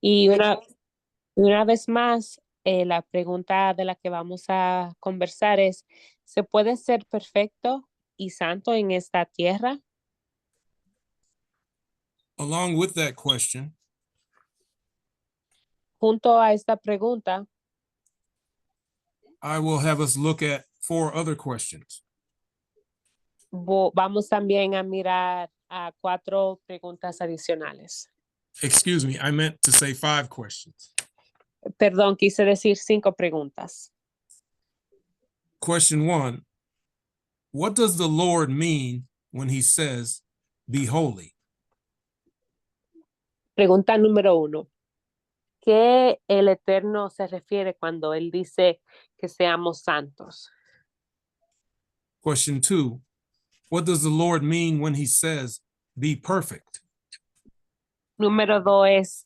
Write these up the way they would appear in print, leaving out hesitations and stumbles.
Y una vez más, la pregunta de la que vamos a conversar es, ¿se puede ser perfecto y santo en esta tierra? Along with that question, Junto a esta pregunta, I will have us look at 4 other questions. vamos también a mirar a 4 preguntas adicionales. Excuse me, I meant to say 5 questions. Perdón, quise decir 5 preguntas. Question 1, what does the Lord mean when he says, be holy? Pregunta número 1. ¿Qué el Eterno se refiere cuando Él dice que seamos santos? Question 2, what does the Lord mean when he says, be perfect? Número 2 es,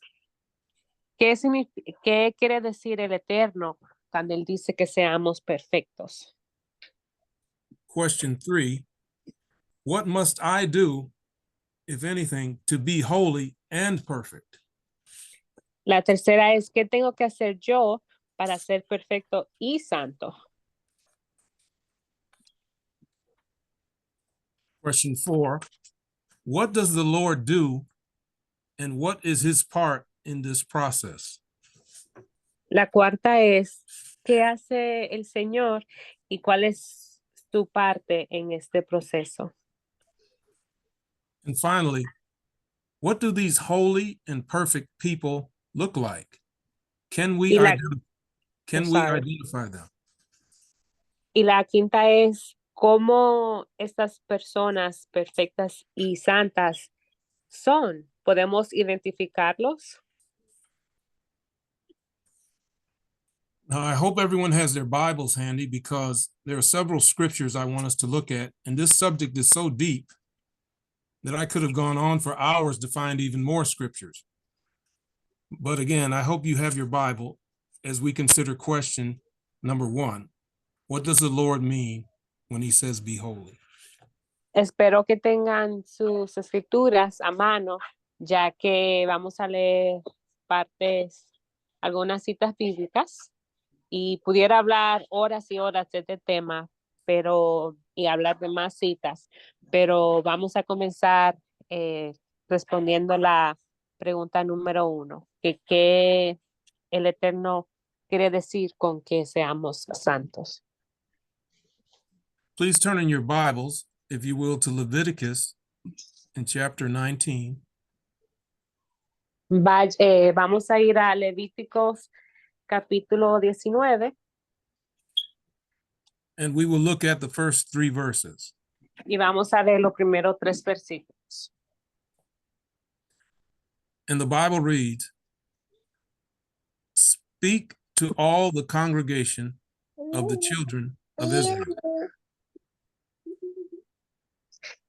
¿qué quiere decir el Eterno cuando Él dice que seamos perfectos? Question 3, what must I do, if anything, to be holy and perfect? La tercera es, ¿qué tengo que hacer yo para ser perfecto y santo? Question 4, what does the Lord do and what is his part in this process? La cuarta es, ¿qué hace el Señor y cuál es tu parte en este proceso? And finally, what do these holy and perfect people look like? Can we, Y la, can we sorry. identify them? Y la quinta es, ¿cómo estas personas perfectas y santas son? ¿Podemos identificarlos? Now, I hope everyone has their Bibles handy because there are several scriptures I want us to look at. And this subject is so deep that I could have gone on for hours to find even more scriptures. But again, I hope you have your Bible as we consider question number 1. What does the Lord mean when he says be holy? Espero que tengan sus escrituras a mano, ya que vamos a leer partes, algunas citas bíblicas, y pudiera hablar horas y horas de este tema, y hablar de más citas, pero vamos a comenzar respondiendo la pregunta número 1, que qué el Eterno quiere decir con que seamos santos. Please turn in your Bibles, if you will, to Leviticus in chapter 19. Vamos a ir a Levíticos capítulo 19 And we will look at the first 3 verses. y vamos a ver los primeros 3 versículos. And the Bible reads, speak to all the congregation of the children of Israel.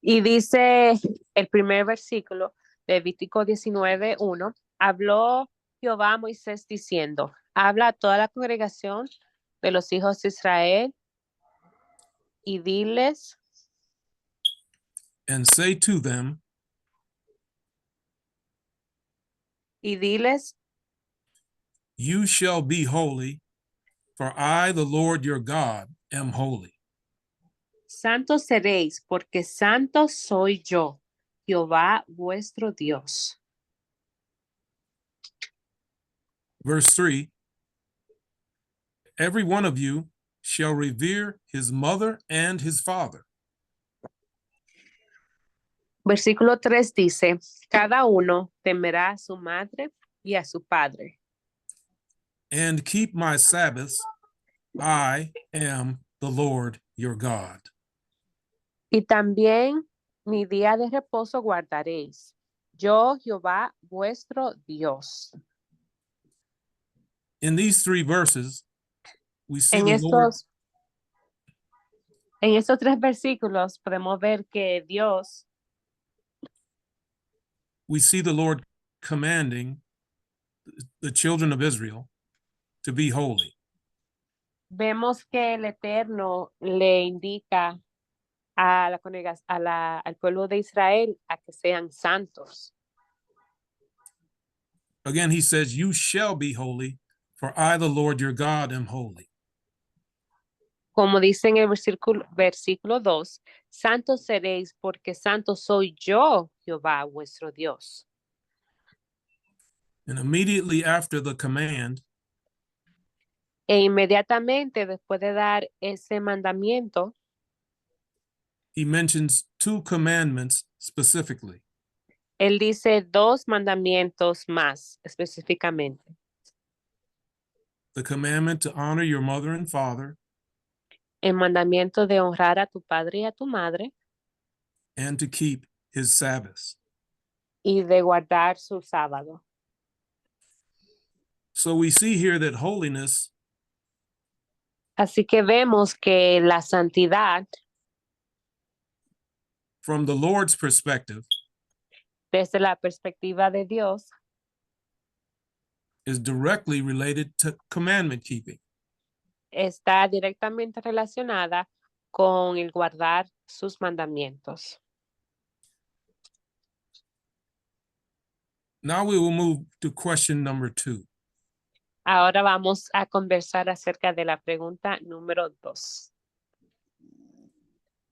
Y dice el primer versículo, Levítico 19:1, habló Jehová a Moisés diciendo, habla a toda la congregación de los hijos de Israel y diles, And say to them, you shall be holy, for I, the Lord your God, am holy. santos seréis, porque santo soy yo, Jehová vuestro Dios. Verse 3, every one of you shall revere his mother and his father. Versículo 3 dice, cada uno temerá a su madre y a su padre. And keep my Sabbaths, I am the Lord your God. Y también mi día de reposo guardaréis. Yo, Jehová, vuestro Dios. In these 3 verses, we see En the Lord. estos 3 versículos podemos ver que Dios, We see the Lord commanding the children of Israel to be holy. vemos que el Eterno le indica a la congregación, al pueblo de Israel a que sean santos. Again, he says, you shall be holy, for I, the Lord your God, am holy. Como dice en el versículo 2, santos seréis porque santo soy yo, Jehová, vuestro Dios. And immediately after the command, E inmediatamente después de dar ese mandamiento, he mentions two commandments specifically. él dice dos mandamientos más específicamente. The commandment to honor your mother and father, El mandamiento de honrar a tu padre y a tu madre and to keep his Sabbaths. y de guardar su sábado. So we see here that holiness Así que vemos que la santidad, from the Lord's perspective, desde la perspectiva de Dios, is directly related to commandment keeping. está directamente relacionada con el guardar sus mandamientos. Now we will move to question number 2. Ahora vamos a conversar acerca de la pregunta número 2.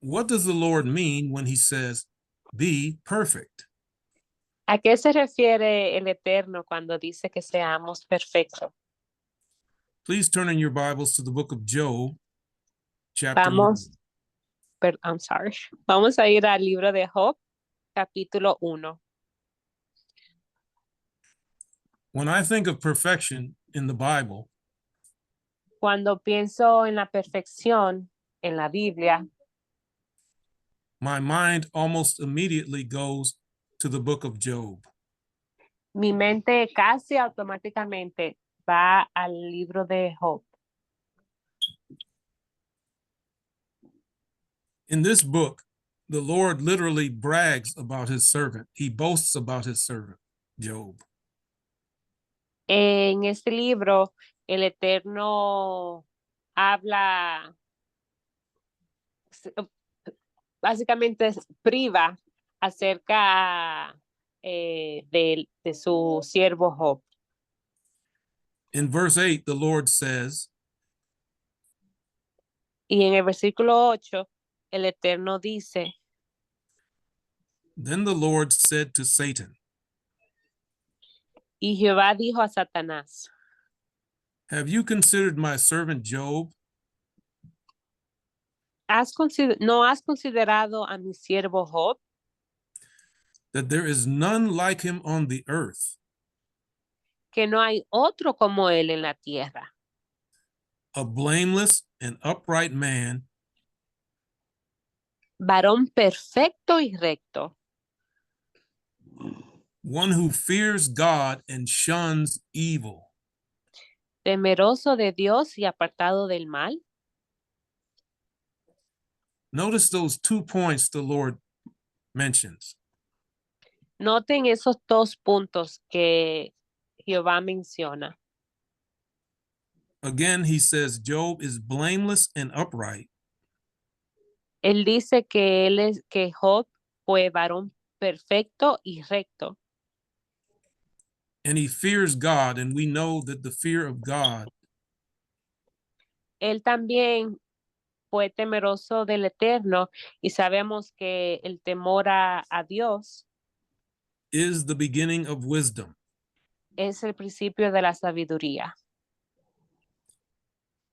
What does the Lord mean when he says, be perfect? ¿A qué se refiere el Eterno cuando dice que seamos perfectos? Please turn in your Bibles to the book of Job, chapter 1. Vamos a ir al libro de Job, capítulo 1. When I think of perfection in the Bible, Cuando pienso en la perfección en la Biblia, my mind almost immediately goes to the book of Job. mi mente casi automáticamente va al libro de Job. In this book, the Lord literally brags about his servant. He boasts about his servant, Job. En este libro, el Eterno habla, básicamente priva acerca de su siervo Job. In verse 8, the Lord says, Y en el versículo 8, el Eterno dice, then the Lord said to Satan, y Jehová dijo a Satanás, have you considered my servant Job? ¿no has considerado a mi siervo Job? That there is none like him on the earth, Que no hay otro como él en la tierra. a blameless and upright man, Varón perfecto y recto. one who fears God and shuns evil. Temeroso de Dios y apartado del mal. Notice those 2 points the Lord mentions. Noten esos dos puntos que Jehová menciona. Again, he says Job is blameless and upright, Él dice que Job fue varón perfecto y recto. and he fears God, and we know that the fear of God Él también fue temeroso del Eterno y sabemos que el temor a Dios is the beginning of wisdom. es el principio de la sabiduría.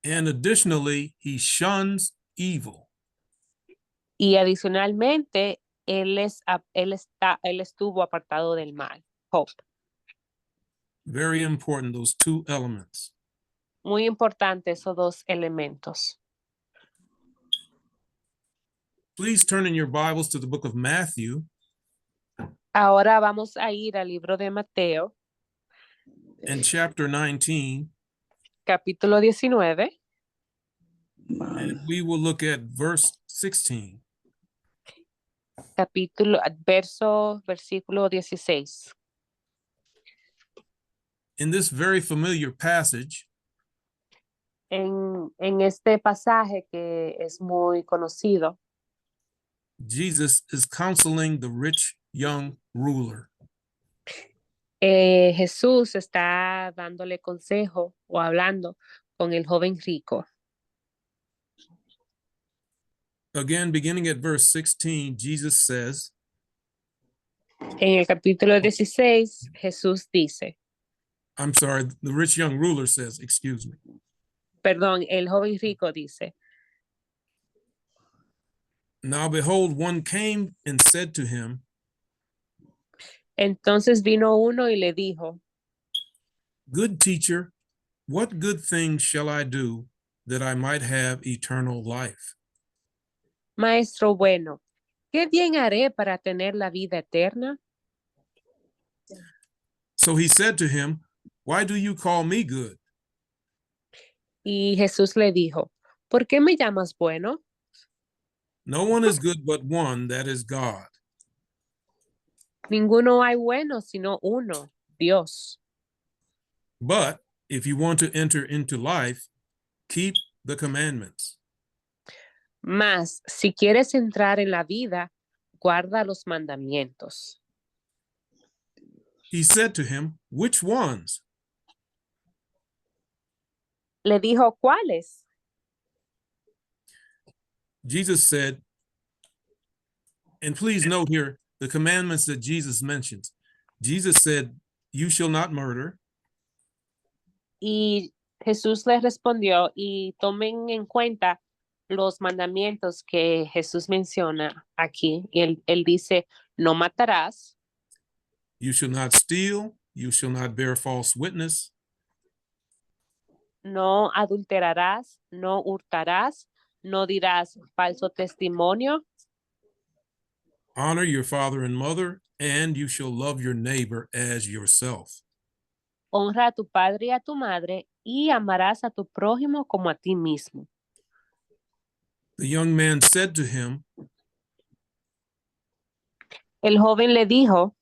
And additionally, he shuns evil. Y adicionalmente, él estuvo apartado del mal. Job. Very important, those 2 elements. Muy importante esos dos elementos. Please turn in your Bibles to the book of Matthew, Ahora vamos a ir al libro de Mateo, and chapter 19, capítulo 19, and we will look at verse 16. versículo 16. In this very familiar passage, En este pasaje que es muy conocido, Jesus is counseling the rich young ruler. Jesús está dándole consejo o hablando con el joven rico. Again, beginning at verse 16, Jesus says, En el capítulo 16, Jesús dice, I'm sorry, the rich young ruler says, excuse me. perdón, el joven rico dice, Now behold, one came and said to him, entonces vino uno y le dijo, Good teacher, what good things shall I do that I might have eternal life? Maestro bueno, ¿qué bien haré para tener la vida eterna? So he said to him, Why do you call me good? Y Jesús le dijo, ¿por qué me llamas bueno? No one is good but one, that is God. Ninguno hay bueno sino uno, Dios. But if you want to enter into life, keep the commandments. Mas, si quieres entrar en la vida, guarda los mandamientos. He said to him, Which ones? Le dijo, ¿cuáles? Jesus said, and please note here the commandments that Jesus mentions. Jesus said, You shall not murder. Y Jesús le respondió, y tomen en cuenta los mandamientos que Jesús menciona aquí. Y él dice, no matarás, You shall not steal. You shall not bear false witness. no adulterarás, no hurtarás, no dirás falso testimonio, Honor your father and mother, and you shall love your neighbor as yourself. honra a tu padre y a tu madre, y amarás a tu prójimo como a ti mismo. The young man said to him, El joven le dijo,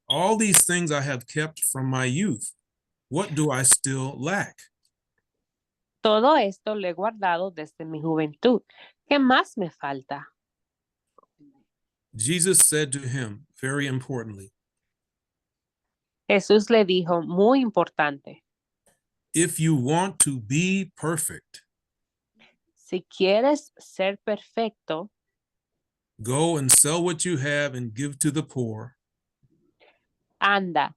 All these things I have kept from my youth. What do I still lack? todo esto lo he guardado desde mi juventud. ¿Qué más me falta? Jesus said to him, very importantly, Jesús le dijo, muy importante, If you want to be perfect, si quieres ser perfecto, go and sell what you have and give to the poor, anda,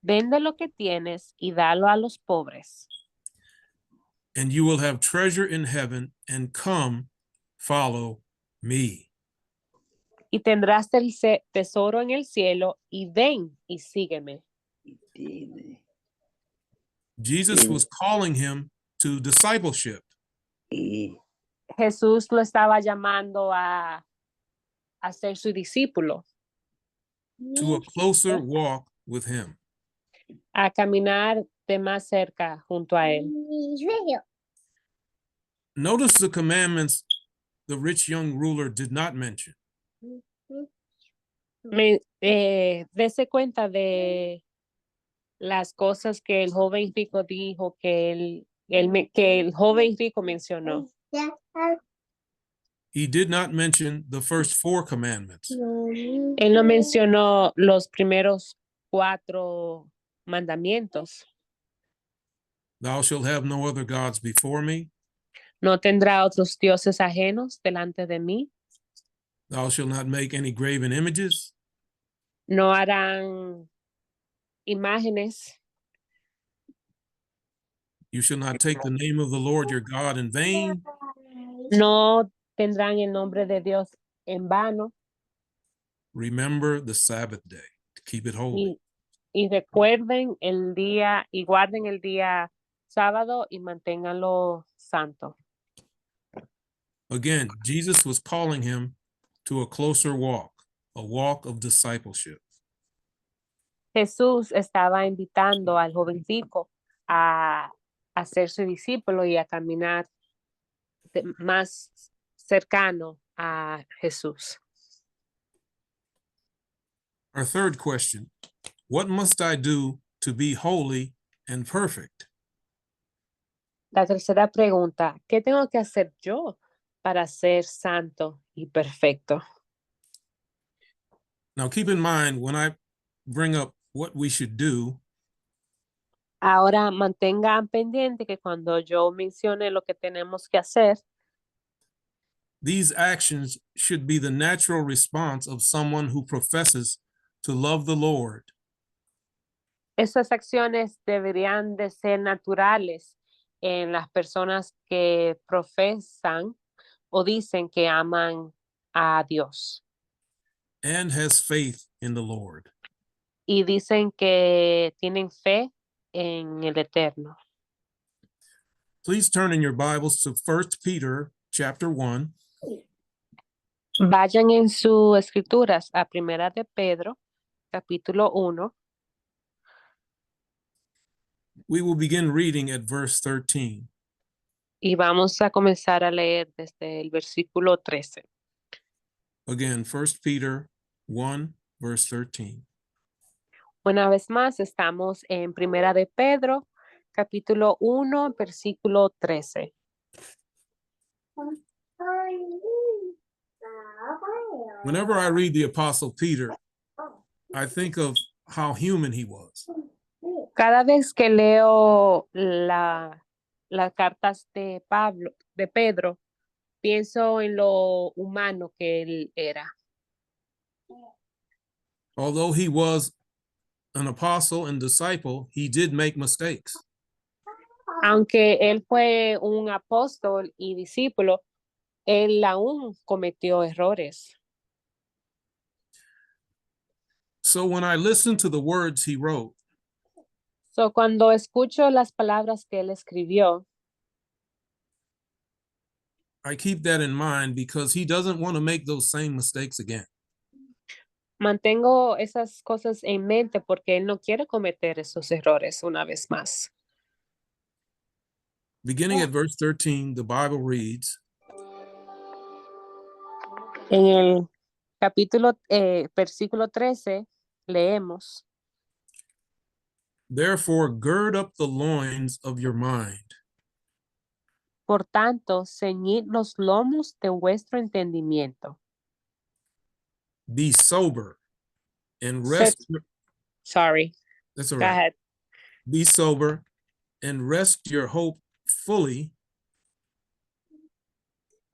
vende lo que tienes y dalo a los pobres, and you will have treasure in heaven, and come, follow me. y tendrás el tesoro en el cielo, y ven y sígueme. Jesus was calling him to discipleship, Jesús lo estaba llamando a ser su discípulo, to a closer walk with him. a caminar de más cerca junto a él. Notice the commandments the rich young ruler did not mention. Dese cuenta de las cosas que el joven rico dijo que el joven rico mencionó. He did not mention the first 4 commandments. Él no mencionó los primeros 4 mandamientos. Thou shalt have no other gods before me. No tendrá otros dioses ajenos delante de mí. Thou shalt not make any graven images. No harán imágenes. You shall not take the name of the Lord your God in vain. No tendrán el nombre de Dios en vano. Remember the Sabbath day to keep it holy. Y recuerden el día y guarden el día sábado y manténganlo santo. Again, Jesus was calling him to a closer walk, a walk of discipleship. Jesús estaba invitando al joven rico a ser su discípulo y a caminar más cercano a Jesús. Our third question, what must I do to be holy and perfect? La tercera pregunta, ¿qué tengo que hacer yo para ser santo y perfecto? Now, keep in mind, when I bring up what we should do, Ahora mantengan pendiente que cuando yo mencione lo que tenemos que hacer, these actions should be the natural response of someone who professes to love the Lord esas acciones deberían de ser naturales en las personas que profesan o dicen que aman a Dios and has faith in the Lord. y dicen que tienen fe en el Eterno. Please turn in your Bibles to 1 Peter chapter 1. Vayan en sus escrituras a Primera de Pedro, capítulo 1, We will begin reading at verse 13. y vamos a comenzar a leer desde el versículo 13. Again, 1 Peter 1, verse 13. Una vez más, estamos en Primera de Pedro, capítulo 1, versículo 13. Whenever I read the Apostle Peter, I think of how human he was. Cada vez que leo las cartas de Pedro, pienso en lo humano que él era. Although he was an apostle and disciple, he did make mistakes. Aunque él fue un apóstol y discípulo, él aún cometió errores. So when I listen to the words he wrote, So, cuando escucho las palabras que él escribió, I keep that in mind because he doesn't want to make those same mistakes again. mantengo esas cosas en mente porque él no quiere cometer esos errores una vez más. Beginning at verse 13, the Bible reads, En el capítulo, versículo 13, leemos: "Therefore gird up the loins of your mind, Por tanto, ceñid los lomos de vuestro entendimiento. be sober, and Sed, rest." sorry, That's all go right. ahead. Be sober and rest your hope fully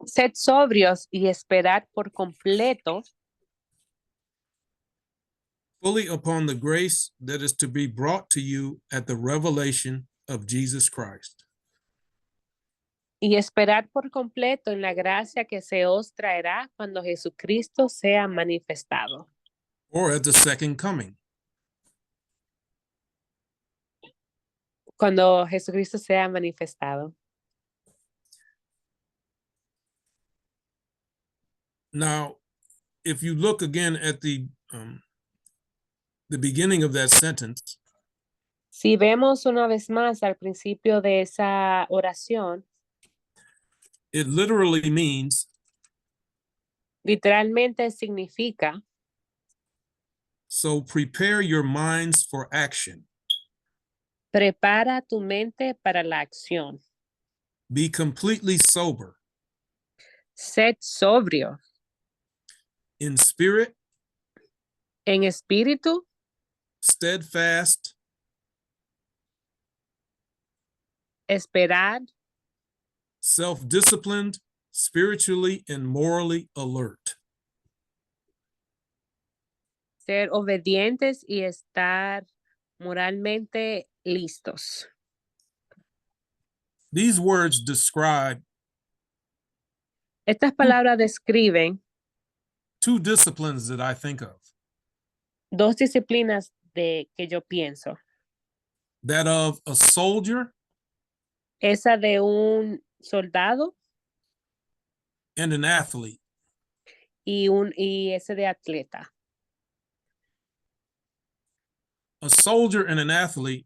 Sed sobrios y esperad por completo upon the grace that is to be brought to you at the revelation of Jesus Christ. y esperad por completo en la gracia que se os traerá cuando Jesucristo sea manifestado. Or at the second coming. Cuando Jesucristo sea manifestado. Now, if you look again at the beginning of that sentence, Si vemos una vez más al principio de esa oración, it literally means, literalmente significa: so prepare your minds for action. prepara tu mente para la acción. Be completely sober Sed sobrio in spirit, en espíritu, steadfast, esperad, self-disciplined, spiritually and morally alert. ser obedientes y estar moralmente listos. These words describe Estas palabras describen two disciplines that I think of. dos disciplinas que yo pienso. That of a soldier Esa de un soldado and an athlete. y ese de atleta. A soldier and an athlete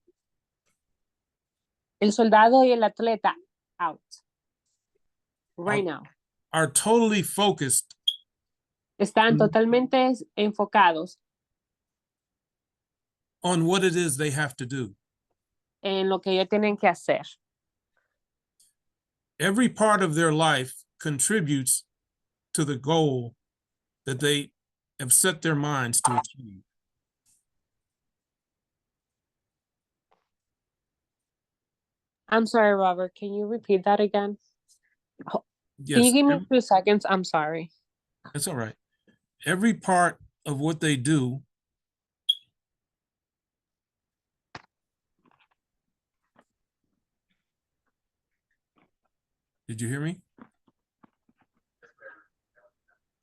El soldado y el atleta, out. Right now. are totally focused Están totalmente enfocados on what it is they have to do. en lo que ellos tienen que hacer. Every part of their life contributes to the goal that they have set their minds to achieve. I'm sorry, Robert. Can you repeat that again? Can you Yes, give me 2 seconds? I'm sorry. that's all right. Every part of what they do did you hear me?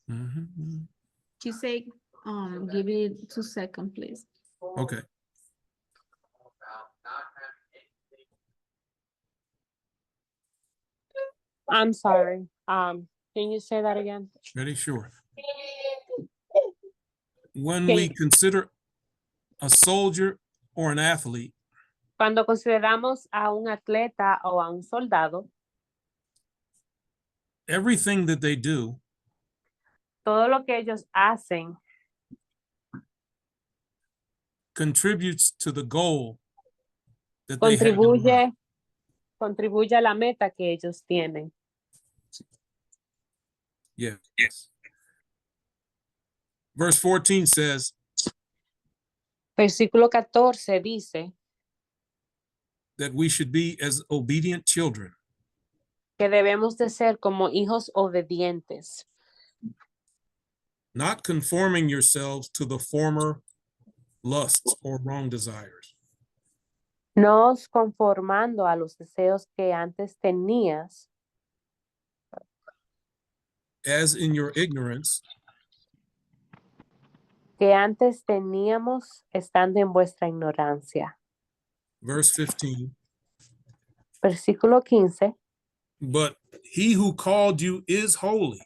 Mhm. She said, give it 2 seconds, please. Okay. I'm sorry. Can you say that again? Ready? Sure. When Can- we consider a soldier or an athlete, Cuando consideramos a un atleta o a un soldado, everything that they do todo lo que ellos hacen contributes to the goal that they have in mind. contribuye a la meta que ellos tienen. Yes. Verse 14 says, Versículo 14 dice that we should be as obedient children, que debemos de ser como hijos obedientes, not conforming yourselves to the former lusts or wrong desires, no os conformando a los deseos que antes tenías, as in your ignorance, que antes teníamos estando en vuestra ignorancia. verse 15, Versículo 15, but he who called you is holy.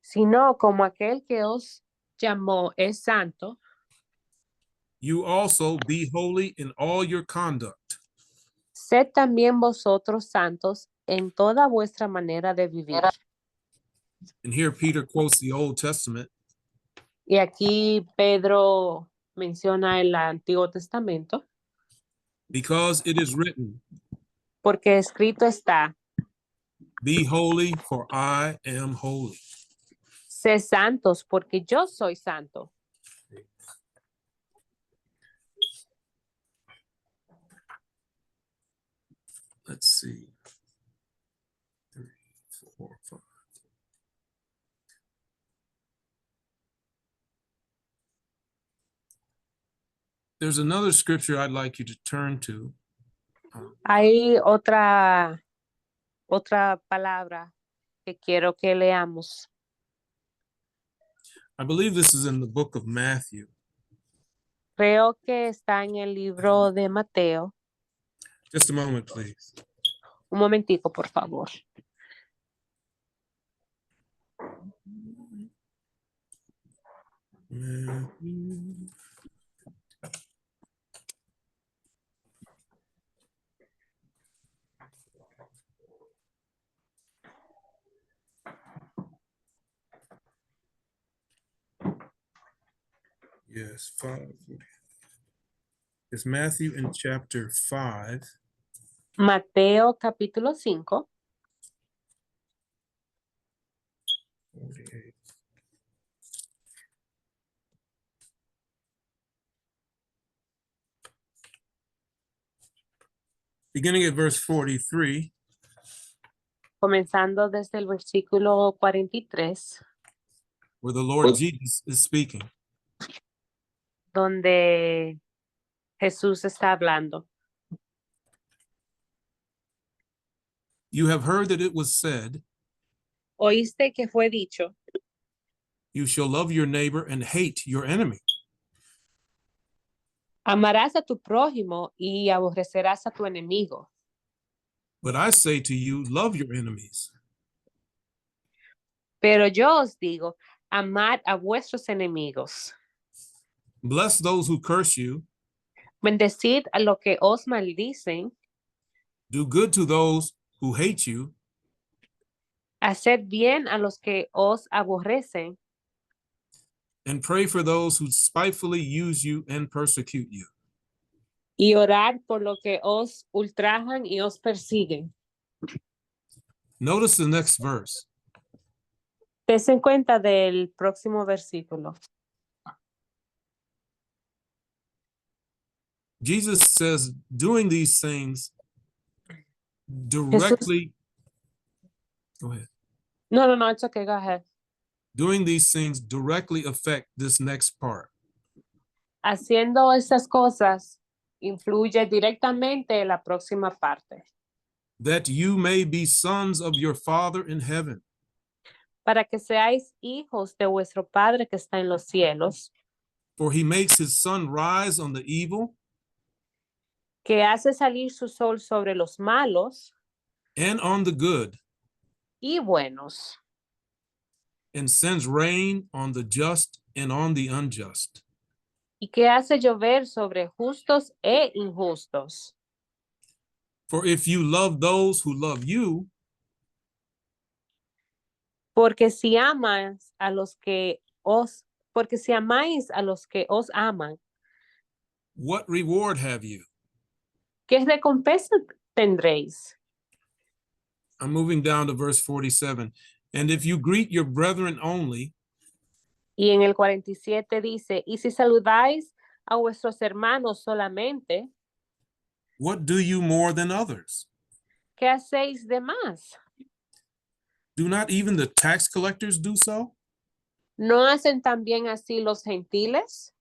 sino como aquel que os llamó es santo, You also be holy in all your conduct, sed también vosotros santos en toda vuestra manera de vivir. and here Peter quotes the Old Testament, Y aquí Pedro menciona el Antiguo Testamento, because it is written, porque escrito está, be holy, for I am holy. sé santos, porque yo soy santo. Let's see. 3, 4, 5. There's another scripture I'd like you to turn to. Hay otra palabra que quiero que leamos. I believe this is in the book of Matthew. Creo que está en el libro de Mateo. Just a moment, please. Un momentico, por favor. Matthew. Yes, 5. It's Matthew in chapter 5. Mateo capítulo 5, 48. Beginning at verse 43, comenzando desde el versículo 43, where the Lord Jesus is speaking. donde Jesús está hablando. You have heard that it was said, Oíste que fue dicho, you shall love your neighbor and hate your enemy. amarás a tu prójimo y aborrecerás a tu enemigo. But I say to you, love your enemies. Pero yo os digo, amad a vuestros enemigos. Bless those who curse you. Bendecid a los que os maldicen. Do good to those who hate you. Haced bien a los que os aborrecen. And pray for those who spitefully use you and persecute you. Y orad por los que os ultrajan y os persiguen. Notice the next verse. Desen cuenta del próximo versículo. Jesus says, doing these things directly, go ahead. No, it's okay, go ahead. Doing these things directly affect this next part. Haciendo estas cosas influye directamente en la próxima parte. That you may be sons of your Father in heaven. Para que seáis hijos de vuestro Padre que está en los cielos, For he makes his sun rise on the evil que hace salir su sol sobre los malos and on the good, y buenos, and sends rain on the just and on the unjust. y que hace llover sobre justos e injustos. For if you love those who love you, Porque si amas a los que porque si amáis a los que os aman, what reward have you? ¿qué recompensa tendréis? I'm moving down to verse 47. And if you greet your brethren only, Y en el 47 dice, y si saludáis a vuestros hermanos solamente, what do you more than others? ¿qué hacéis de más? Do not even the tax collectors do so? ¿No hacen también así los gentiles?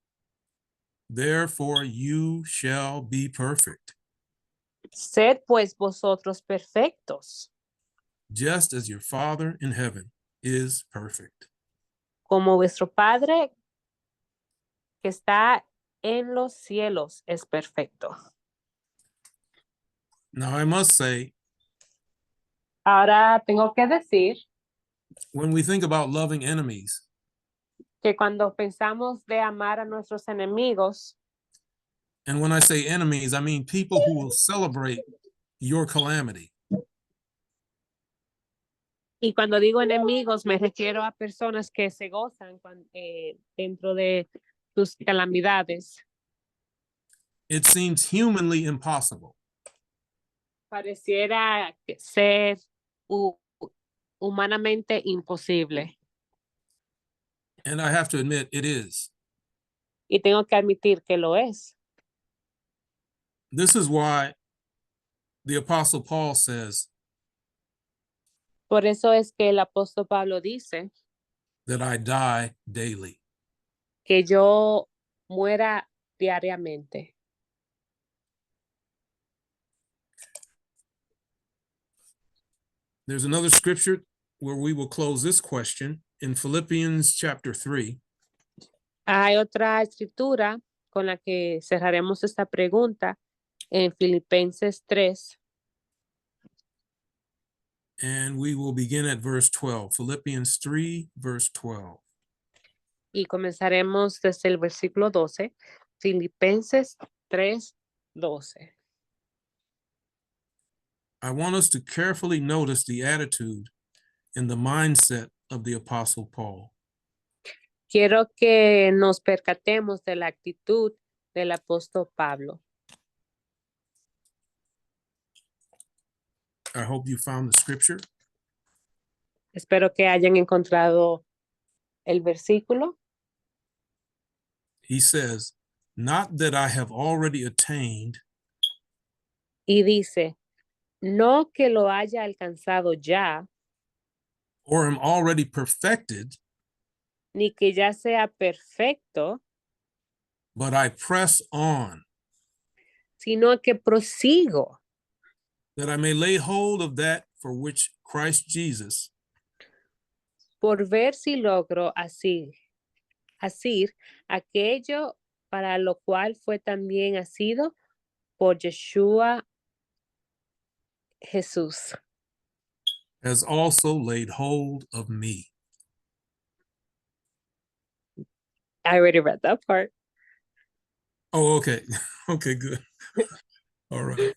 Therefore you shall be perfect, Sed pues vosotros perfectos, just as your Father in heaven is perfect. como vuestro Padre que está en los cielos es perfecto. Now I must say, Ahora tengo que decir when we think about loving enemies, que cuando pensamos de amar a nuestros enemigos, and when I say enemies, I mean people who will celebrate your calamity. y cuando digo enemigos me refiero a personas que se gozan dentro de tus calamidades. It seems humanly impossible. Pareciera ser humanamente imposible. And I have to admit, it is. Y tengo que admitir que lo es. This is why the Apostle Paul says Por eso es que el apóstol Pablo dice that I die daily. que yo muera diariamente. There's another scripture where we will close this question in Philippians chapter 3. Hay otra escritura con la que cerraremos esta pregunta en Filipenses 3. And we will begin at verse 12. Philippians 3, verse 12. Y comenzaremos desde el versículo 12. Filipenses 3, 12. I want us to carefully notice the attitude and the mindset of the Apostle Paul. Quiero que nos percatemos de la actitud del apóstol Pablo. I hope you found the scripture. Espero que hayan encontrado el versículo. He says, not that I have already attained Y dice, no que lo haya alcanzado ya, or am already perfected, ni que ya sea perfecto, but I press on, sino que prosigo that I may lay hold of that for which Christ Jesus por ver si logro asir aquello para lo cual fue también asido por Yeshua Jesús. has also laid hold of me. I already read that part. Oh, okay. Okay, good. All right.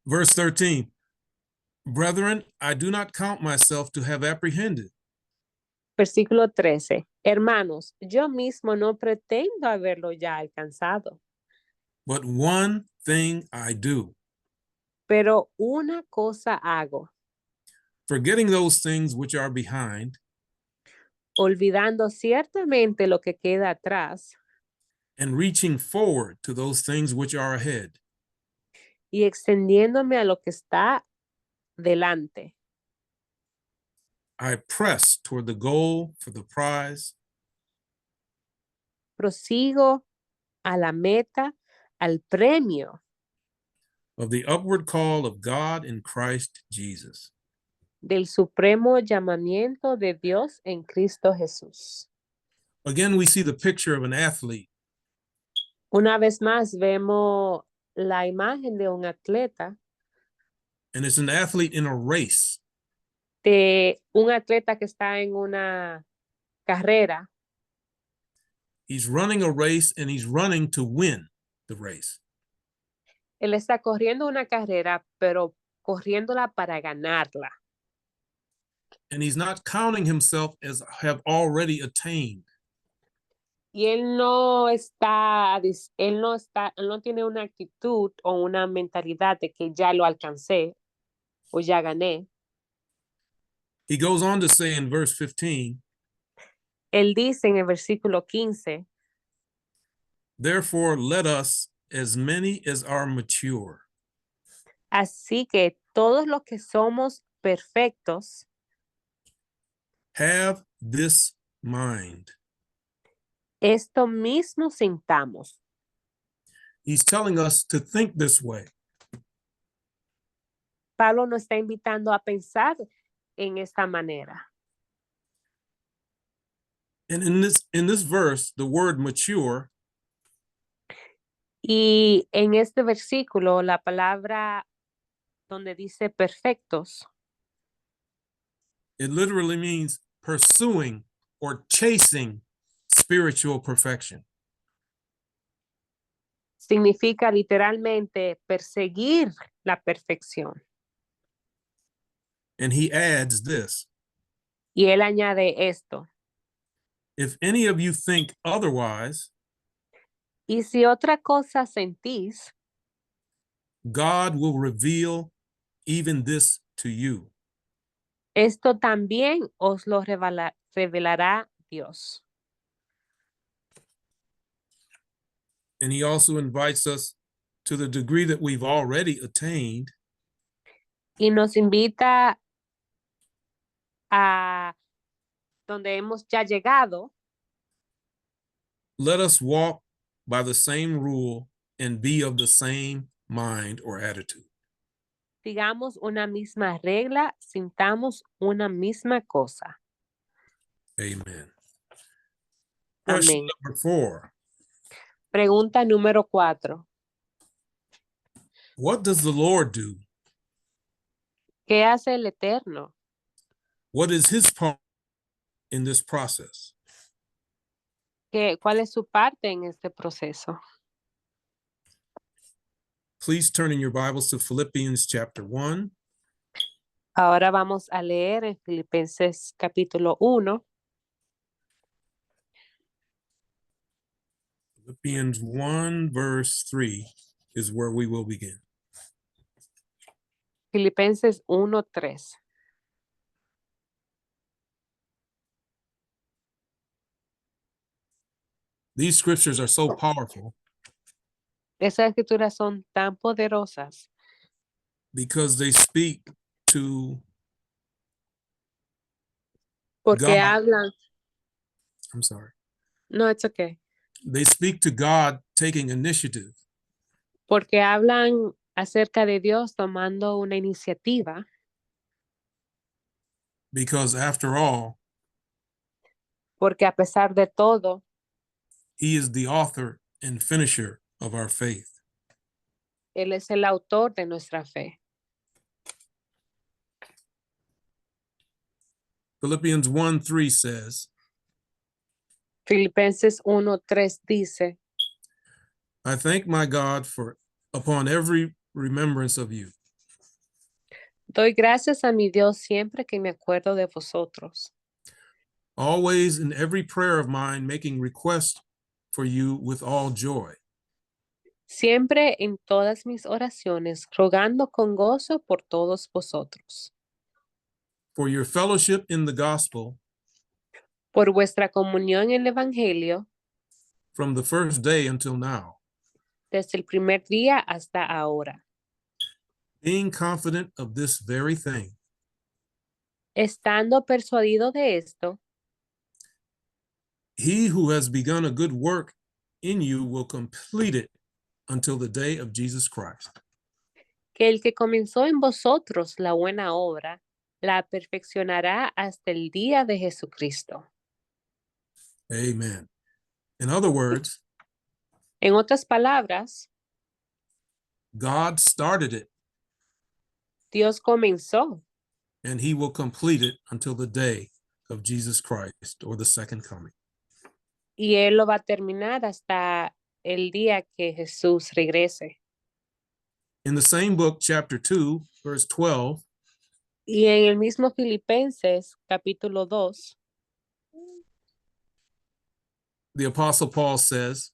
Verse 13. Brethren, I do not count myself to have apprehended. Versículo 13. Hermanos, yo mismo no pretendo haberlo ya alcanzado, But one thing I do, pero una cosa hago, forgetting those things which are behind olvidando ciertamente lo que queda atrás and reaching forward to those things which are ahead. y extendiéndome a lo que está delante. I press toward the goal for the prize Prosigo a la meta, al premio of the upward call of God in Christ Jesus. del supremo llamamiento de Dios en Cristo Jesús. Again, we see the picture of an athlete. Una vez más vemos la imagen de un atleta, And it's an athlete in a race. de un atleta que está en una carrera. He's running a race and he's running to win the race. Él está corriendo una carrera, pero corriéndola para ganarla. And he's not counting himself as have already attained. Y él no tiene una actitud o una mentalidad de que ya lo alcancé o ya gané. He goes on to say in verse 15, Él dice en el versículo 15, therefore let us, as many as are mature, así que todos los que somos perfectos, have this mind. esto mismo sintamos. He's telling us to think this way. Pablo nos está invitando a pensar en esta manera. And in this verse, the word mature Y en este versículo, la palabra donde dice perfectos, it literally means pursuing or chasing spiritual perfection. significa literalmente perseguir la perfección. And he adds this, Y él añade esto. if any of you think otherwise, Y si otra cosa sentís, God will reveal even this to you. esto también os lo revelará Dios. And he also invites us to the degree that we've already attained, Y nos invita a donde hemos ya llegado, let us walk by the same rule and be of the same mind or attitude. sigamos una misma regla, sintamos una misma cosa. Amen. Question Amén. number 4. Pregunta número 4. What does the Lord do? ¿Qué hace el Eterno? What is his part in this process? ¿Cuál es su parte en este proceso? Please turn in your Bibles to Philippians chapter 1. Ahora vamos a leer en Filipenses capítulo 1. Philippians 1 verse 3 is where we will begin. Filipenses 1:3. These scriptures are so powerful Esas escrituras son tan poderosas because they speak to porque God. hablan. I'm sorry. No, it's okay. They speak to God taking initiative. Porque hablan acerca de Dios tomando una iniciativa. Because after all, Porque a pesar de todo, he is the author and finisher of our faith. Él es el autor de nuestra fe. Philippians 1:3 says, Filipenses 1:3 dice, I thank my God for upon every remembrance of you, doy gracias a mi Dios siempre que me acuerdo de vosotros. always in every prayer of mine, making request for you with all joy, Siempre en todas mis oraciones, rogando con gozo por todos vosotros. for your fellowship in the gospel Por vuestra comunión en el Evangelio, from the first day until now, desde el primer día hasta ahora. being confident of this very thing, estando persuadido de esto, he who has begun a good work in you will complete it until the day of Jesus Christ. que el que comenzó en vosotros la buena obra, la perfeccionará hasta el día de Jesucristo. Amen. In other words, En otras palabras, God started it Dios comenzó and he will complete it until the day of Jesus Christ or the second coming. y Él lo va a terminar hasta el día que Jesús regrese. In the same book, chapter 2, verse 12, Y en el mismo Filipenses, capítulo 2, the Apostle Paul says,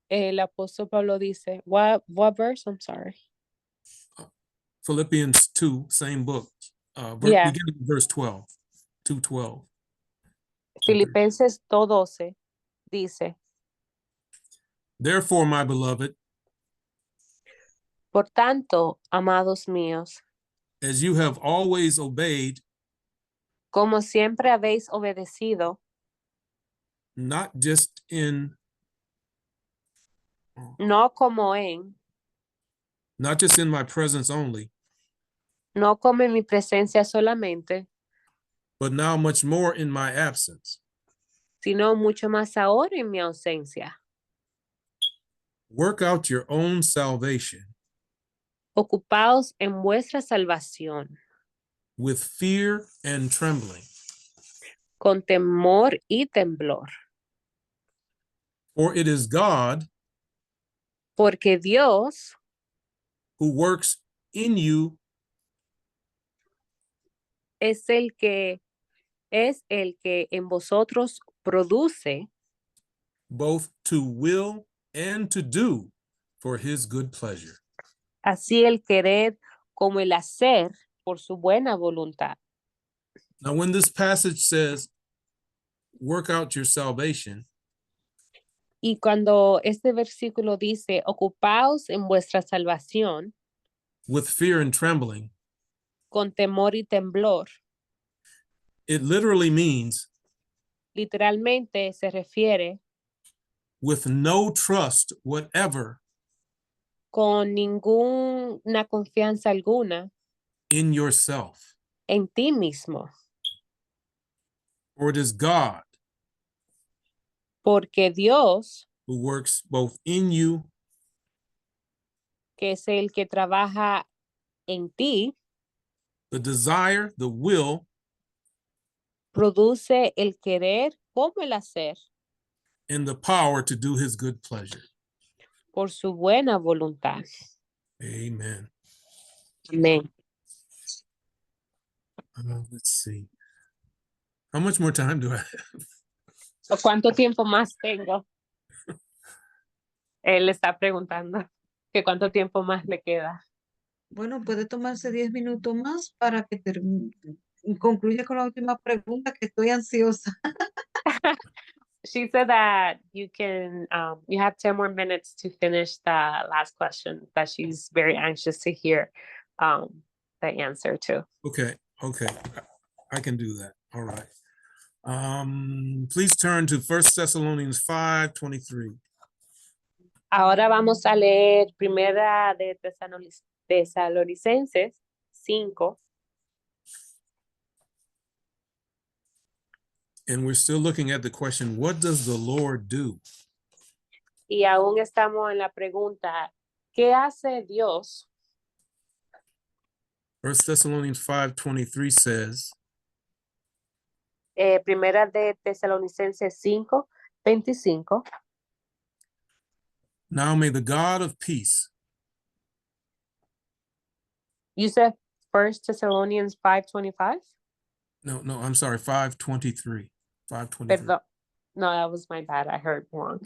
el apóstol Pablo dice, what verse? I'm sorry. Philippians 2, same book, Yeah. beginning of verse 12, 2:12. Filipenses 2:12 dice, Therefore, my beloved, por tanto, amados míos, as you have always obeyed, como siempre habéis obedecido, not just in no my presence only, no como en mi presencia solamente, but now much more in my absence, sino mucho más ahora en mi ausencia. work out your own salvation Ocupaos en vuestra salvación, with fear and trembling. con temor y temblor, For it is God porque Dios who works in you es el que en vosotros produce both to will and to do for his good pleasure. así el querer como el hacer por su buena voluntad. Now, when this passage says, work out your salvation, Y cuando este versículo dice, ocupaos en vuestra salvación with fear and trembling, con temor y temblor, it literally means literalmente se refiere with no trust whatever con ninguna confianza alguna in yourself. en ti mismo, For it is God porque Dios, who works both in you que es el que trabaja en ti, the desire, the will, produce el querer como el hacer and the power to do his good pleasure. por su buena voluntad. Amen. Amén. Let's see. How much more time do I have? ¿Cuánto tiempo más tengo? Él está preguntando que cuánto tiempo más le queda. Bueno, puede tomarse 10 minutos más para que concluya con la última pregunta, que estoy ansiosa. She said that you have 10 more minutes to finish the last question that she's very anxious to hear the answer to. Okay, I can do that. All right. Please turn to 1 Thessalonians 5:23. Ahora vamos a leer primera de Tesalonicenses 5. And we're still looking at the question, what does the Lord do? Y aún estamos en la pregunta, ¿qué hace Dios? 1 Thessalonians 5:23 says, Primera de Tesalonicenses 5:25. now may the God of peace. You said 1 Thessalonians 5:25? No, I'm sorry, 5:23. 5:23. Perdón. No, that was my bad. I heard wrong.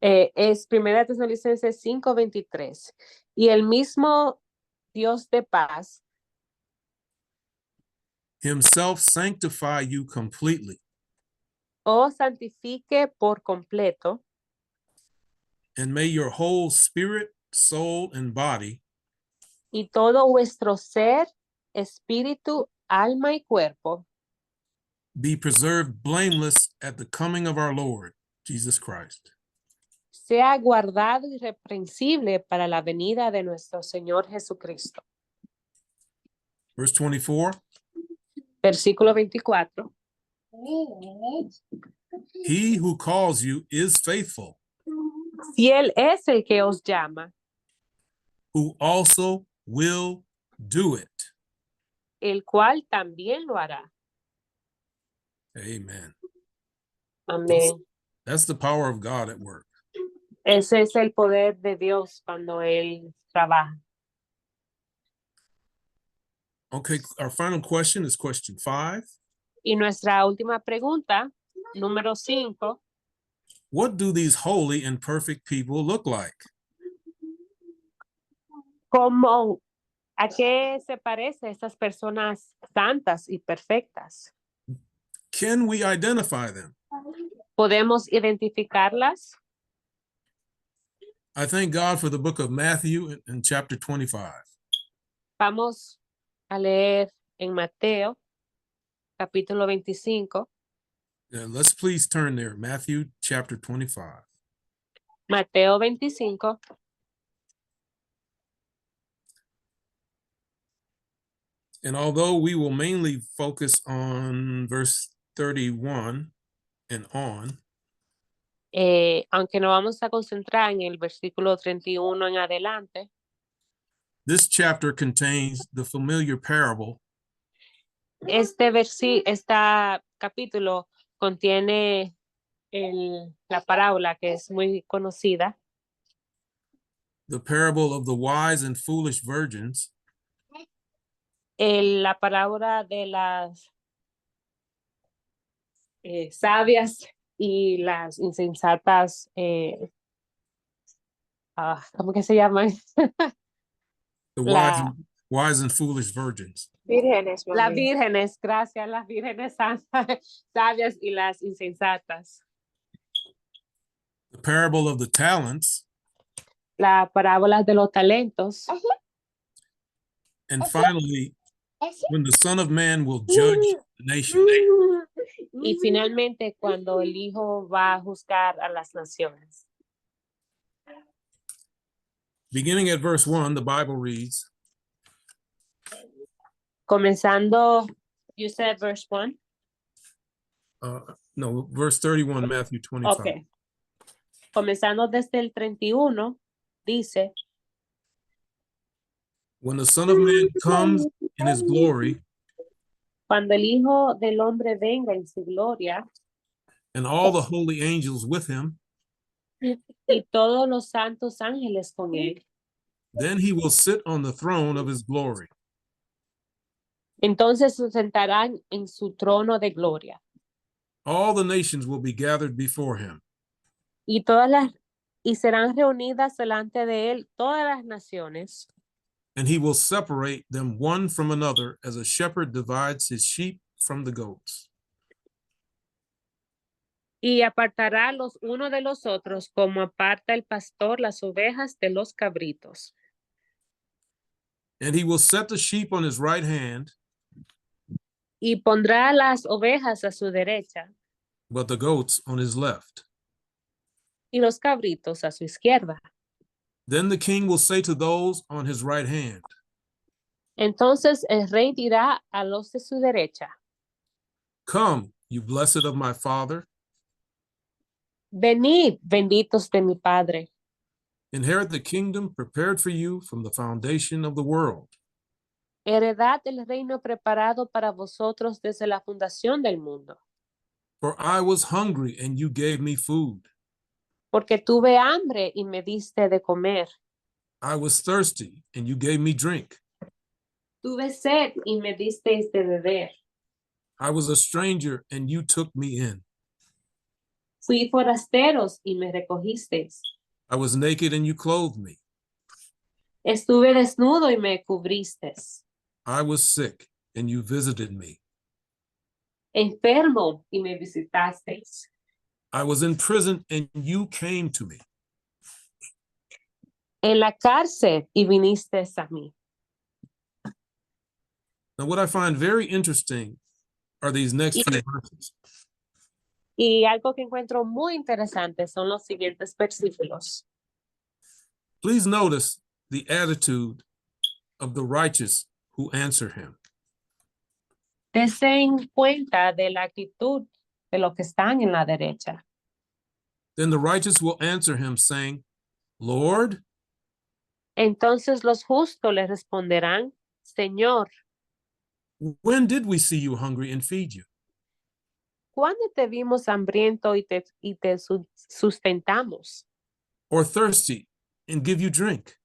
Es Primera Tesalonicenses 5:23. Y el mismo Dios de paz Himself sanctify you completely, os santifique por completo, and may your whole spirit, soul, and body y todo vuestro ser, espíritu, alma y cuerpo be preserved blameless at the coming of our Lord Jesus Christ. sea guardado irreprensible para la venida de nuestro Señor Jesucristo. Verse 24, Versículo 24. he who calls you is faithful, Fiel es el que os llama, who also will do it. el cual también lo hará. Amen. Amén. That's the power of God at work. Ese es el poder de Dios cuando Él trabaja. Okay, our final question is question 5. Y nuestra última pregunta, número 5. What do these holy and perfect people look like? ¿A qué se parece estas personas santas y perfectas? Can we identify them? ¿Podemos identificarlas? I thank God for the book of Matthew in chapter 25. Vamos a leer en Mateo, capítulo 25. Let's please turn there. Matthew chapter 25. Mateo 25. And although we will mainly focus on verse 31 and on, Aunque nos vamos a concentrar en el versículo 31 en adelante, this chapter contains the familiar parable este capítulo contiene la parábola que es muy conocida, the parable of the wise and foolish virgins, la parábola de las sabias y las insensatas, ¿cómo que se llaman? the La- wise and foolish virgins. Vírgenes, Las mami. vírgenes, gracias, las vírgenes santas, sabias y las insensatas. The parable of the talents, La parábola de los talentos. and finally, when the Son of Man will judge the nations. Y finalmente cuando el Hijo va a juzgar a las naciones. Beginning at verse 1, the Bible reads, Comenzando, you said verse 1? no, verse 31, Matthew 25. Ok. Comenzando desde el 31, dice, When the Son of Man comes in his glory, cuando el Hijo del Hombre venga en su gloria and all the holy angels with him, y todos los santos ángeles con él, then he will sit on the throne of his glory. entonces se sentarán en su trono de gloria. All the nations will be gathered before him, Y serán reunidas delante de él todas las naciones, and he will separate them one from another as a shepherd divides his sheep from the goats. y apartará los unos de los otros, como aparta el pastor las ovejas de los cabritos. And he will set the sheep on his right hand, Y pondrá las ovejas a su derecha but the goats on his left. y los cabritos a su izquierda. Then the king will say to those on his right hand, Entonces el rey dirá a los de su derecha, come, you blessed of my father, venid, benditos de mi Padre, inherit the kingdom prepared for you from the foundation of the world. heredad el reino preparado para vosotros desde la fundación del mundo. For I was hungry and you gave me food. Porque tuve hambre y me diste de comer. I was thirsty and you gave me drink. Tuve sed y me disteis de beber. I was a stranger and you took me in. Fui forasteros y me recogisteis. I was naked and you clothed me. Estuve desnudo y me cubristeis. I was sick and you visited me. Enfermo y me visitasteis. I was in prison and you came to me. En la cárcel y vinisteis a mí. Now, what I find very interesting are these next few verses. Y algo que encuentro muy interesante son los siguientes versículos. Please notice the attitude of the righteous who answer him. Dese en cuenta de la actitud de los que están en la derecha. Then the righteous will answer him, saying, Lord, Entonces los justos le responderán, Señor, when did we see you hungry and feed you? ¿cuándo te vimos hambriento y te sustentamos? Or thirsty and give you drink?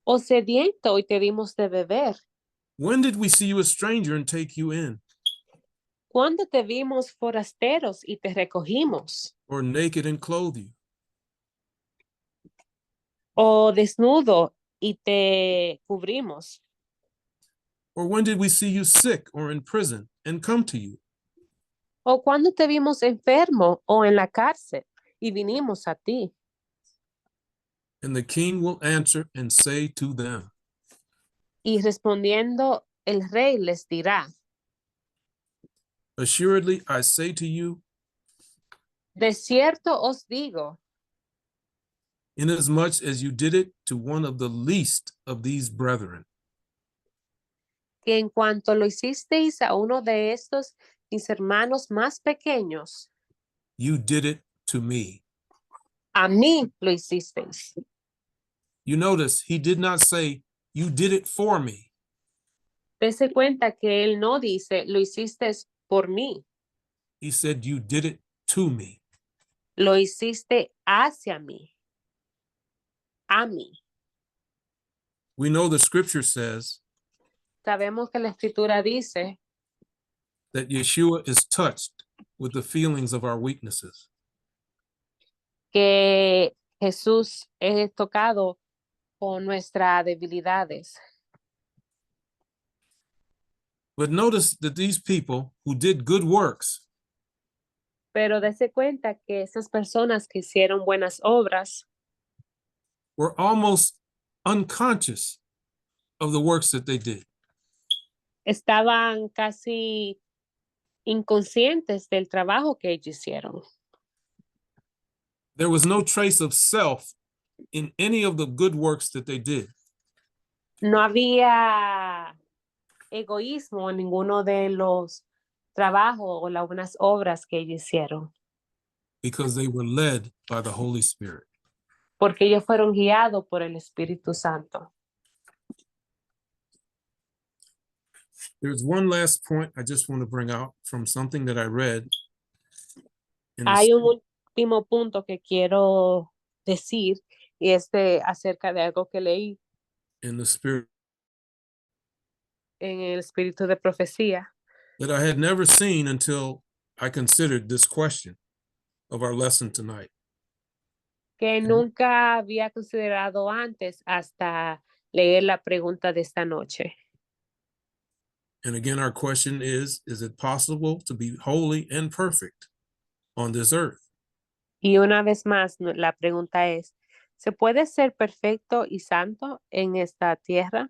¿O sediento y te dimos de beber? When did we see you a stranger and take you in? ¿Cuándo te vimos forasteros y te recogimos? Or naked and clothe you? ¿O desnudo y te cubrimos? Or when did we see you sick or in prison and come to you? ¿O cuándo te vimos enfermo o en la cárcel y vinimos a ti? And the king will answer and say to them, Y respondiendo el rey les dirá, Assuredly, I say to you, de cierto os digo, inasmuch as you did it to one of the least of these brethren, que en cuanto lo hicisteis a uno de estos mis hermanos más pequeños, you did it to me. a mí lo hicisteis. You notice he did not say, you did it for me. Dese cuenta que él no dice, lo hiciste por mí, He said, you did it to me. lo hiciste hacia mí, a mí. We know the scripture says Sabemos que la escritura dice that Yeshua is touched with the feelings of our weaknesses. que Jesús es tocado con nuestras debilidades. But notice that these people who did good works Pero dese cuenta que esas personas que hicieron buenas obras were almost unconscious of the works that they did. estaban casi inconscientes del trabajo que ellos hicieron. There was no trace of self in any of the good works that they did. No había egoísmo en ninguno de los trabajos o las buenas obras que ellos hicieron, Because they were led by the Holy Spirit. porque ellos fueron guiados por el Espíritu Santo. There's one last point I just want to bring out from something that I read in Hay the, un último punto que quiero decir y es acerca de algo que leí in the spirit en el espíritu de profecía that I had never seen until I considered this question of our lesson tonight. que nunca había considerado antes hasta leer la pregunta de esta noche. And again, our question is it possible to be holy and perfect on this earth? Y una vez más, la pregunta es, ¿se puede ser perfecto y santo en esta tierra?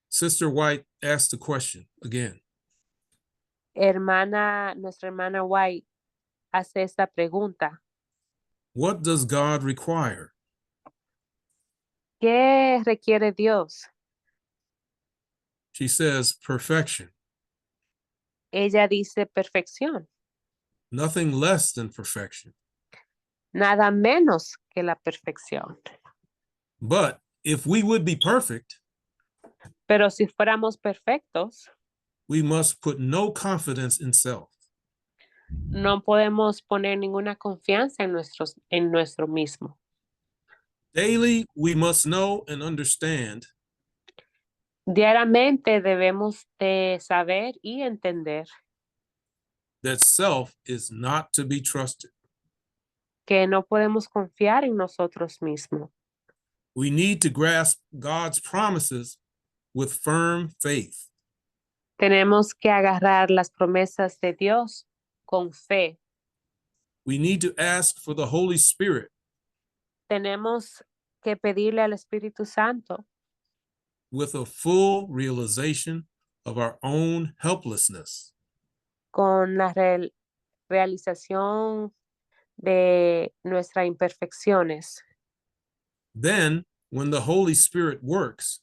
Sister White asked the question again. Nuestra hermana White hace esta pregunta. What does God require? ¿Qué requiere Dios? She says perfection, Ella dice perfección, nothing less than perfection. nada menos que la perfección. But if we would be perfect, Pero si fuéramos perfectos, we must put no confidence in self. no podemos poner ninguna confianza en nuestro mismo. Daily, we must know and understand Diariamente debemos de saber y entender that self is not to be trusted. que no podemos confiar en nosotros mismos. We need to grasp God's promises with firm faith. Tenemos que agarrar las promesas de Dios con fe. We need to ask for the Holy Spirit Tenemos que pedirle al Espíritu Santo with a full realization of our own helplessness, con la realización de nuestras imperfecciones. then when the Holy Spirit works,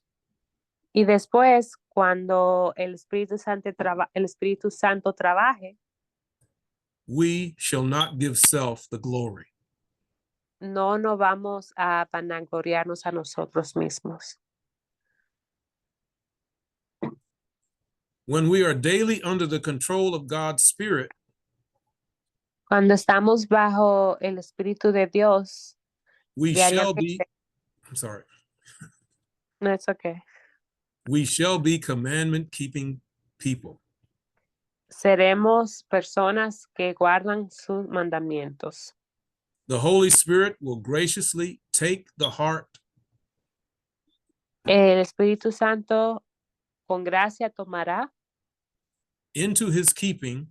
Y después, cuando el Espíritu Santo trabaje, we shall not give self the glory. no nos vamos a vanagloriarnos a nosotros mismos. When we are daily under the control of God's Spirit, Cuando estamos bajo el Espíritu de Dios, we shall be, diariamente, I'm sorry, no es okay. we shall be commandment keeping people. Seremos personas que guardan sus mandamientos. The Holy Spirit will graciously take the heart El Espíritu Santo con gracia tomará into his keeping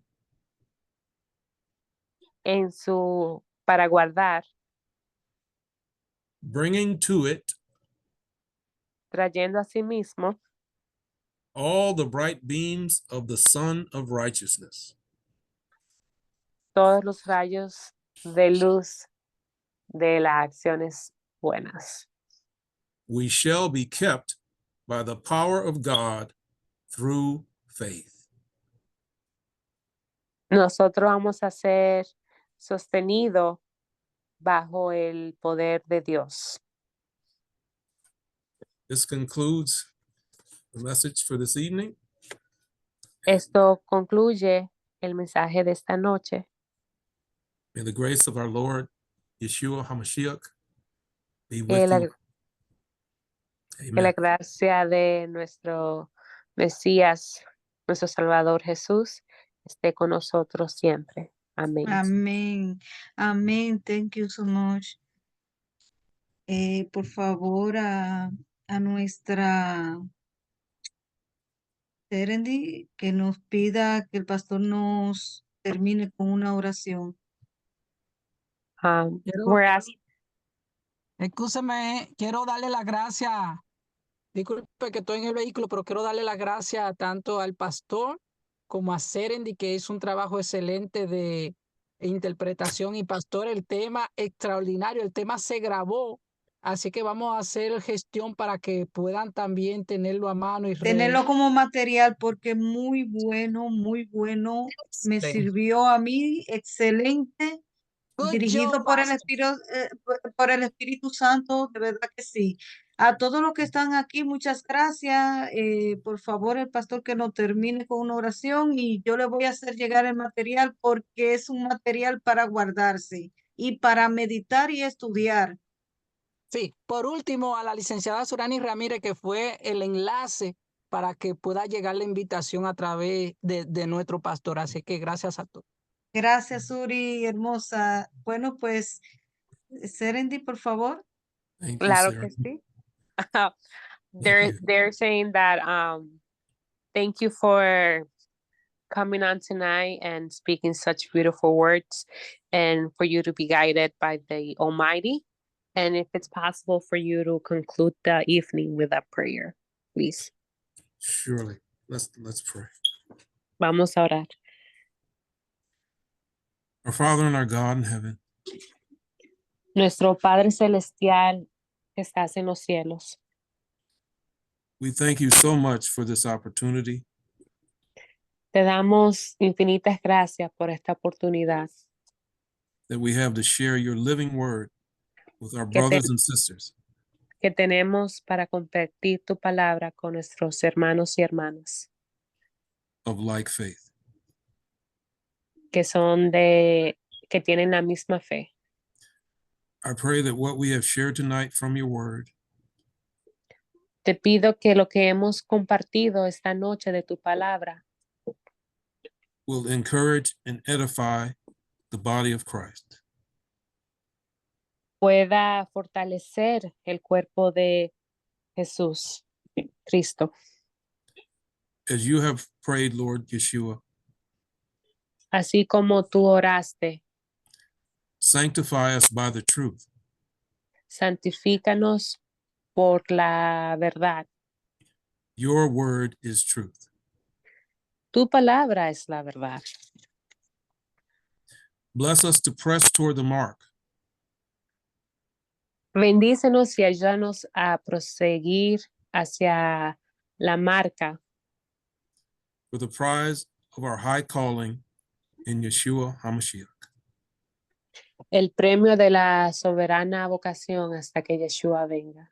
para guardar, bringing to it trayendo a sí mismo all the bright beams of the Sun of Righteousness. todos los rayos de luz de las acciones buenas. We shall be kept by the power of God through faith. Nosotros vamos a ser sostenidos bajo el poder de Dios. This concludes the message for this evening. Esto concluye el mensaje de esta noche. May the grace of our Lord Yeshua HaMashiach be Que with la, you. que la Amen. gracia de nuestro Mesías, nuestro Salvador Jesús, esté con nosotros siempre. Amén. Amén. Amén. Thank you so much. Por favor, a nuestra Serendy, que nos pida que el pastor nos termine con una oración. We're asking, Escúcheme, quiero darle las gracias. Disculpe que estoy en el vehículo, pero quiero darle las gracias tanto al pastor como a Serendy, que hizo un trabajo excelente de interpretación. Y pastor, el tema extraordinario, el tema se grabó, así que vamos a hacer gestión para que puedan también tenerlo a mano y Tenerlo como material porque muy bueno, me sirvió a mí, excelente, Good dirigido job, por el pastor. por el Espíritu Santo, de verdad que sí. A todos los que están aquí, muchas gracias. Por favor, el pastor que nos termine con una oración y yo le voy a hacer llegar el material porque es un material para guardarse y para meditar y estudiar. Sí, por último, a la licenciada Surani Ramírez, que fue el enlace para que pueda llegar la invitación a través de nuestro pastor. Así que gracias a todos. Gracias, Uri, hermosa. Bueno, pues, Serendy, por favor. Thank you, claro Sarah. que sí. you. They're saying that thank you for coming on tonight and speaking such beautiful words, and for you to be guided by the Almighty. And if it's possible for you to conclude the evening with a prayer, please. Surely. Let's pray. Vamos a orar. Our Father and our God in heaven, Nuestro Padre Celestial que estás en los cielos, we thank you so much for this opportunity te damos infinitas gracias por esta oportunidad that we have to share your living word with our Que te- brothers and sisters que tenemos para compartir tu palabra con nuestros hermanos y hermanas of like faith. que tienen la misma fe. I pray that what we have shared tonight from your word Te pido que lo que hemos compartido esta noche de tu palabra will encourage and edify the body of Christ. pueda fortalecer el cuerpo de Jesús, Cristo. As you have prayed, Lord Yeshua, Así como tú oraste, sanctify us by the truth. santifícanos por la verdad. Your word is truth. Tu palabra es la verdad. Bless us to press toward the mark Bendícenos y ayúdanos a proseguir hacia la marca for the prize of our high calling in Yeshua HaMashiach. el premio de la soberana vocación hasta que Yeshua venga.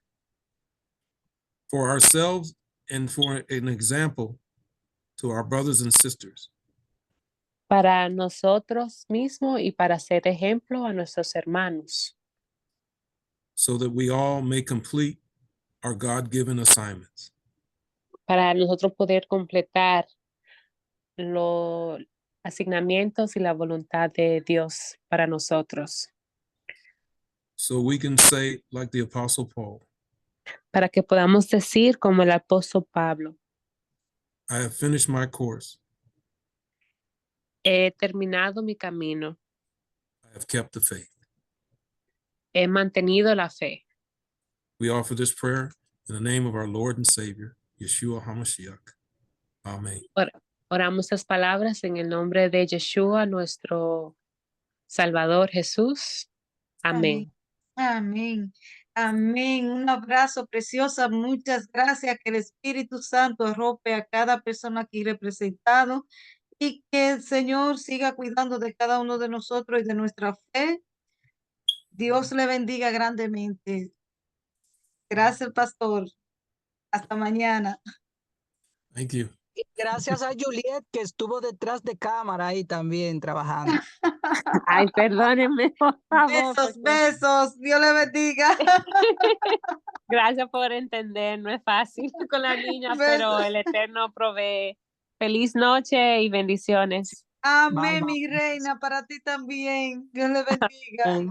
For ourselves and for an example to our brothers and sisters, Para nosotros mismos y para ser ejemplo a nuestros hermanos, so that we all may complete our God-given assignments. para nosotros poder completar los asignamientos y la voluntad de Dios para nosotros, So we can say, like the Apostle Paul, para que podamos decir como el apóstol Pablo, I have finished my course. he terminado mi camino, I have kept the faith. he mantenido la fe. We offer this prayer in the name of our Lord and Savior, Yeshua HaMashiach. Amen. Oramos las palabras en el nombre de Yeshua, nuestro Salvador Jesús. Amén. Amén. Amén. Un abrazo preciosa. Muchas gracias. Que el Espíritu Santo arrope a cada persona aquí representado y que el Señor siga cuidando de cada uno de nosotros y de nuestra fe. Dios le bendiga grandemente. Gracias, pastor. Hasta mañana. Thank you. Gracias a Juliet que estuvo detrás de cámara ahí también trabajando. Ay, perdónenme, por favor. Besos, besos. Dios le bendiga. Gracias por entender, no es fácil con la niña, Besos. pero el Eterno provee. Feliz noche y bendiciones. Amén, Bye, mi reina, para ti también. Dios le bendiga. Amén.